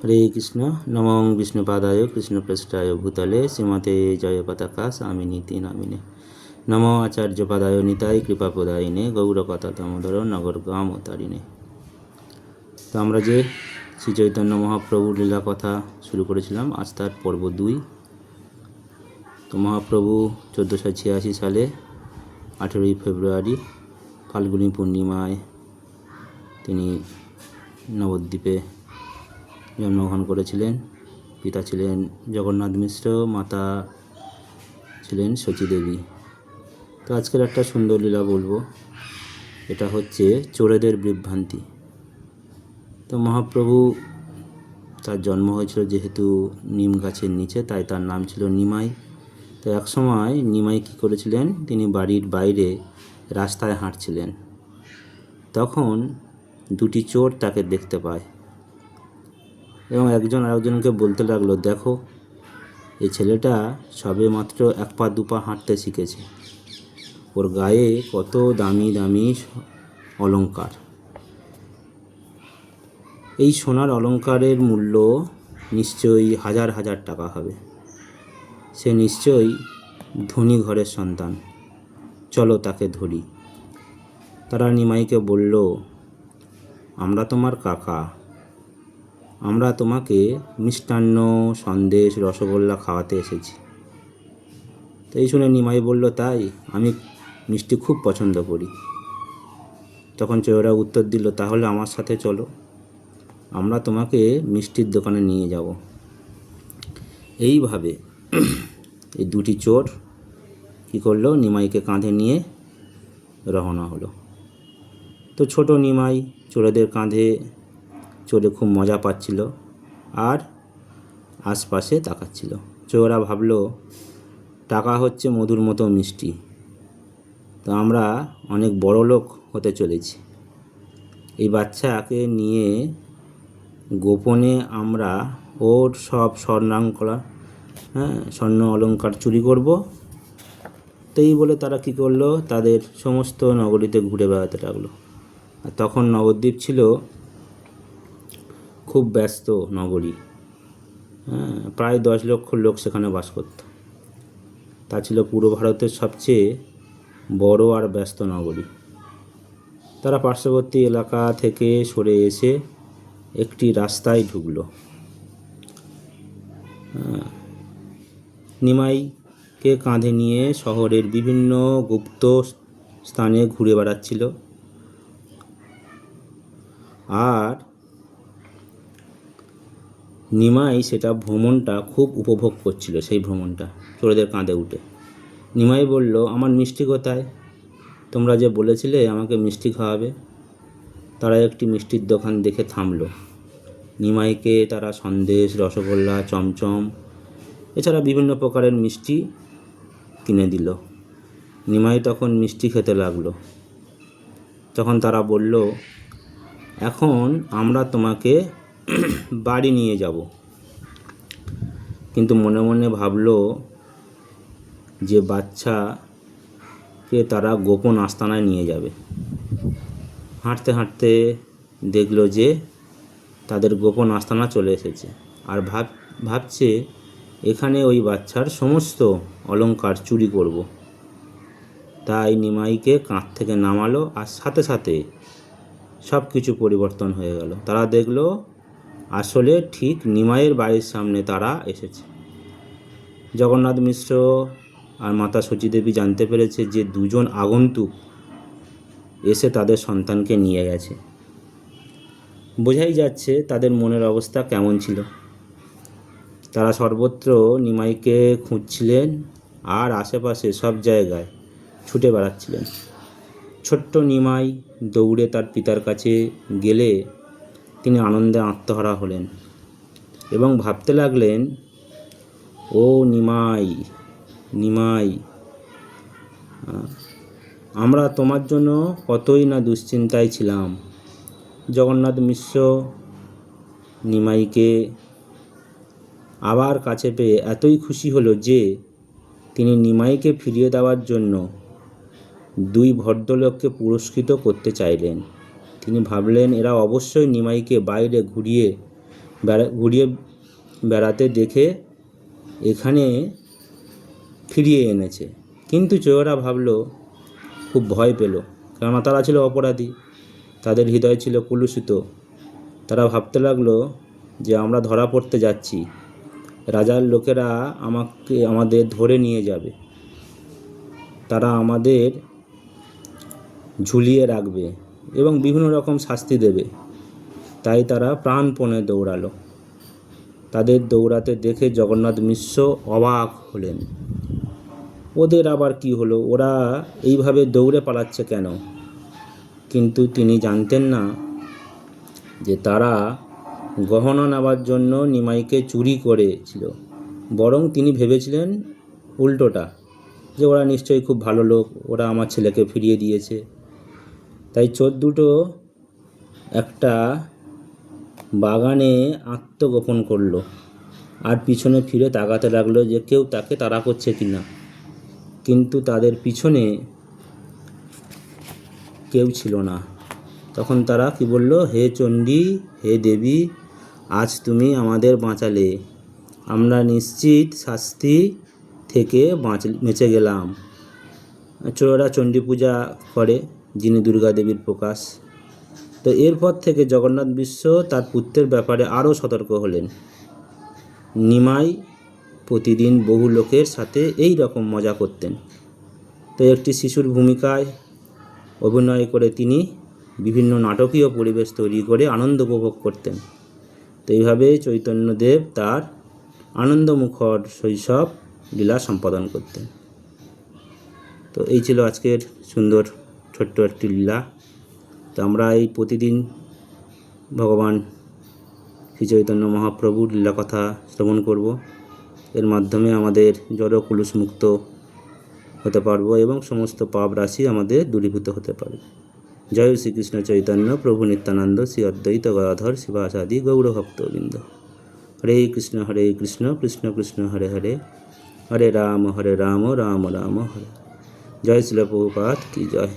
হরে কৃষ্ণ। নমঃ বিষ্ণুপাদায় কৃষ্ণপ্রেষ্ঠায় ভূতলে শ্রীমতে জয় পতাকা স্বামিনীতি নামিনে। নমো আচার্যপাদায় নিতাই কৃপাপ্রদায়িনে গৌরকথা দামোদর নগর গামতারিণে। তো আমরা যে শ্রী চৈতন্য মহাপ্রভুর লীলা কথা শুরু করেছিলাম, আজ তার পর্ব 2। তো মহাপ্রভু 1486 সালে 18 ফেব্রুয়ারি ফাল্গুনী পূর্ণিমায় তিনি নবদ্বীপে জন্মগ্রহণ করেছিলেন। পিতা ছিলেন জগন্নাথ মিশ্র, মাতা ছিলেন শচী দেবী। তো আজকের একটা সুন্দর লীলা বলবো, এটা হচ্ছে চোরেদের বিভ্রান্তি। তো মহাপ্রভু তার জন্ম হয়েছিল যেহেতু নিম গাছের নিচে, তাই তার নাম ছিল নিমাই। তো এক সময় নিমাই কী করেছিলেন, তিনি বাড়ির বাইরে রাস্তায় হাঁটছিলেন। তখন দুটি চোর তাকে দেখতে পায় এবং একজন আরেকজনকে বলতে লাগলো, দেখো এই ছেলেটা সবে মাত্র 1 পা 2 পা হাঁটতে শিখেছে, ওর গায়ে কত দামি দামি অলংকার। এই সোনার অলংকারের মূল্য নিশ্চয়ই হাজার হাজার টাকা হবে। সে নিশ্চয়ই ধনী ঘরের সন্তান, চলো তাকে ধরি। তারা নিমাইকে বলল, আমরা তোমার কাকা, আমরা তোমাকে মিষ্টান্ন, সন্দেশ, রসগোল্লা খাওয়াতে এসেছি। তো এই শুনে নিমাই বলল, তাই? আমি মিষ্টি খুব পছন্দ করি। তখন চোরেরা উত্তর দিল, তাহলে আমার সাথে চলো, আমরা তোমাকে মিষ্টির দোকানে নিয়ে যাব। এইভাবে এই দুটি চোর কী করলো, নিমাইকে কাঁধে নিয়ে রওনা হলো। তো ছোট নিমাই চোরেদের কাঁধে চড়ে খুব মজা পাচ্ছিল আর আশপাশে তাকাচ্ছিল। চোরেরা ভাবলো, টাকা হচ্ছে মধুর মতো মিষ্টি, তো আমরা অনেক বড় লোক হতে চলেছি। এই বাচ্চাকে নিয়ে গোপনে আমরা ওর সব স্বর্ণ অলংকার চুরি করব। তো এই বলে তারা কী করলো, তাদের সমস্ত নগরীতে ঘুরে বেড়াতে লাগলো। আর তখন নবদ্বীপ ছিল খুব ব্যস্ত নগরী। প্রায় 10 লক্ষ লোক সেখানে বাস করত। তা ছিল পূর্ব ভারতের সবচেয়ে বড় আর ব্যস্ত নগরী। তারা পার্শ্ববর্তী এলাকা থেকে সরে এসে একটি রাস্তায় ঢুকলো। নিমাইকে কাঁধে নিয়ে শহরের বিভিন্ন গুপ্ত স্থানে ঘুরে বেড়াচ্ছিল আর নিমাই সেটা ভ্রমণটা খুব উপভোগ করছিল। সেই ভ্রমণটা চোরেদের কাঁধে উঠে নিমাই বলল, আমার মিষ্টি কোথায়? তোমরা যে বলেছিলে আমাকে মিষ্টি খাওয়াবে। তারা একটি মিষ্টির দোকান দেখে থামলো। নিমাইকে তারা সন্দেশ, রসগোল্লা, চমচম এছাড়া বিভিন্ন প্রকারের মিষ্টি কিনে দিল। নিমাই তখন মিষ্টি খেতে লাগলো। তখন তারা বলল, এখন আমরা তোমাকে বাড়ি নিয়ে যাব। কিন্তু মনে মনে ভাবলো যে বাচ্চাকে তারা গোপন আস্তানায় নিয়ে যাবে। হাঁটতে হাঁটতে দেখলো যে তাদের গোপন আস্তানা চলে এসেছে আর ভাবছে এখানে ওই বাচ্চার সমস্ত অলংকার চুরি করব। তাই নিমাইকে কাঁধ থেকে নামালো আর সাথে সাথে সব কিছু পরিবর্তন হয়ে গেল। তারা দেখলো আসলে ঠিক নিমাইয়ের বাড়ির সামনে তারা এসেছে। জগন্নাথ মিশ্র আর মাতা শচী দেবী জানতে পেরেছে যে দুজন আগন্তুক এসে তাদের সন্তানকে নিয়ে গেছে। বোঝাই যাচ্ছে তাদের মনের অবস্থা কেমন ছিল। তারা সর্বত্র নিমাইকে খুঁজছিলেন আর আশেপাশে সব জায়গায় ছুটে বেড়াচ্ছিলেন। ছোট্ট নিমাই দৌড়ে তার পিতার কাছে গেলে তিনি আনন্দে আত্মহারা হলেন এবং ভাবতে লাগলেন, ও নিমাই, নিমাই, আমরা তোমার জন্য কতই না দুশ্চিন্তায় ছিলাম। জগন্নাথ মিশ্র নিমাইকে আবার কাছে পেয়ে এতই খুশি হলো যে তিনি নিমাইকে ফিরিয়ে দেওয়ার জন্য 2 ভদ্রলোককে পুরস্কৃত করতে চাইলেন। তিনি ভাবলেন এরা অবশ্যই নিমাইকে বাইরে ঘুরিয়ে ঘুরিয়ে বেড়াতে দেখে এখানে ফিরিয়ে এনেছে। কিন্তু চোরেরা ভাবলো, খুব ভয় পেল, কেননা তারা ছিল অপরাধী, তাদের হৃদয় ছিল কলুষিত। তারা ভাবতে লাগলো যে আমরা ধরা পড়তে যাচ্ছি, রাজার লোকেরা আমাদের ধরে নিয়ে যাবে, তারা আমাদের ঝুলিয়ে রাখবে এবং বিভিন্ন রকম শাস্তি দেবে। তাই তারা প্রাণপণে দৌড়ালো। তাদের দৌড়াতে দেখে জগন্নাথ মিশ্র অবাক হলেন। ওদের আবার কি হলো, ওরা এইভাবে দৌড়ে পালাচ্ছে কেন? কিন্তু তিনি জানতেন না যে তারা গহনা নেওয়ার জন্য নিমাইকে চুরি করেছিল। বরং তিনি ভেবেছিলেন উল্টোটা, যে ওরা নিশ্চয়ই খুব ভালো লোক, ওরা আমার ছেলেকে ফিরিয়ে দিয়েছে। তাই চোর দুটো একটা বাগানে আত্মগোপন করলো আর পিছনে ফিরে তাকাতে লাগলো যে কেউ তাকে তাড়া করছে কিনা। কিন্তু তাদের পিছনে কেউ ছিল না। তখন তারা কি বলল, হে চণ্ডী, হে দেবী, আজ তুমি আমাদের বাঁচালে, আমরা নিশ্চিত শাস্তি থেকে বেঁচে গেলাম। চোরেরা চণ্ডী পূজা করে, যিনি দুর্গা দেবীর প্রকাশ। তো এরপর থেকে জগন্নাথ মিশ্র তার পুত্রের ব্যাপারে আরও সতর্ক হলেন। নিমাই প্রতিদিন বহু লোকের সাথে এই রকম মজা করতেন। তো একটি শিশুর ভূমিকায় অভিনয় করে তিনি বিভিন্ন নাটকীয় পরিবেশ তৈরি করে আনন্দ উপভোগ করতেন। তো এইভাবে চৈতন্যদেব তার আনন্দমুখর শৈশব লীলা সম্পাদন করতেন। তো এই ছিল আজকের সুন্দর ছোট্ট একটি লীলা। তো আমরা এই প্রতিদিন ভগবান শ্রী চৈতন্য মহাপ্রভুর লীলা কথা শ্রবণ করব। এর মাধ্যমে আমাদের জড় কলুষমুক্ত হতে পারবো এবং সমস্ত পাপ রাশি আমাদের দূরীভূত হতে পারে। জয় শ্রীকৃষ্ণ চৈতন্য প্রভু নিত্যানন্দ শ্রী অদ্বৈত গদাধর শিবাসাদি গৌর ভক্তবৃন্দ। হরে কৃষ্ণ কৃষ্ণ কৃষ্ণ হরে হরে, হরে রাম রাম রাম হরে। জয় শিল প্রভুপাদ কি জয়।